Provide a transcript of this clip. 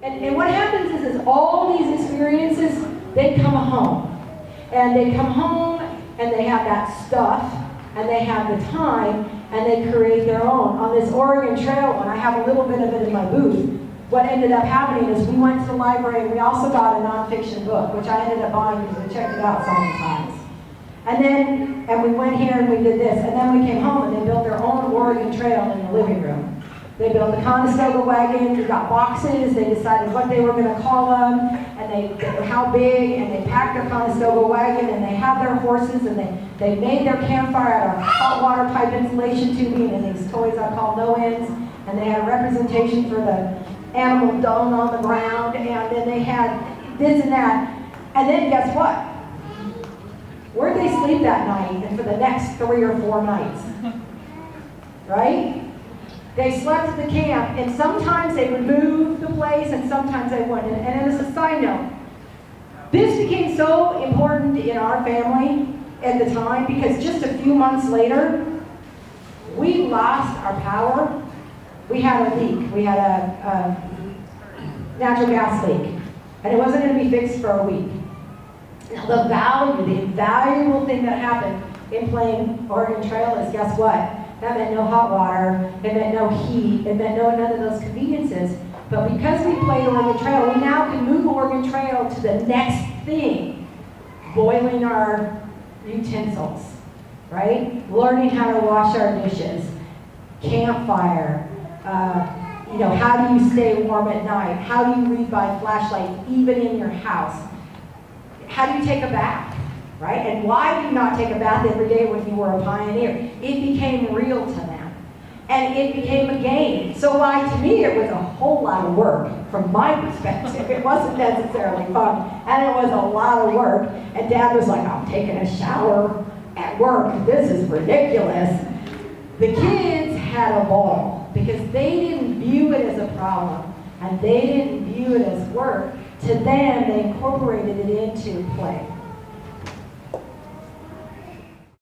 And what happens is all these experiences, they come home. And they come home and they have that stuff and they have the time and they create their own. On this Oregon Trail one, I have a little bit of it in my booth. What ended up happening is we went to the library and we also got a nonfiction book, which I ended up buying because I checked it out so many times. And we went here and we did this. And then we came home and they built their own Oregon Trail in the living room. They built the Conestoga wagon, they got boxes, they decided what they were going to call them, and how big, and they packed their Conestoga wagon, and they had their horses, and they made their campfire out of hot water pipe insulation tubing and these toys I call no-ends, and they had a representation for the animal dung on the ground, and then they had this and that. And then guess what? Where'd they sleep that night and for the next 3 or 4 nights? Right? They slept at the camp, and sometimes they would move the place, and sometimes they wouldn't. And as a side note, this became so important in our family at the time because just a few months later, we lost our power. We had a leak. We had a natural gas leak, and it wasn't going to be fixed for a week. Now, the invaluable thing that happened in playing Oregon Trail is, guess what? That meant no hot water, it meant no heat, it meant none of those conveniences. But because we played Oregon Trail, we now can move Oregon Trail to the next thing. Boiling our utensils, right? Learning how to wash our dishes. Campfire. How do you stay warm at night? How do you read by flashlight, even in your house? How do you take a bath? Right? And why do you not take a bath every day when you were a pioneer? It became real to them. And it became a game. So to me, it was a whole lot of work from my perspective. It wasn't necessarily fun. And it was a lot of work. And Dad was like, I'm taking a shower at work. This is ridiculous. The kids had a ball because they didn't view it as a problem. And they didn't view it as work. To them, they incorporated it into play.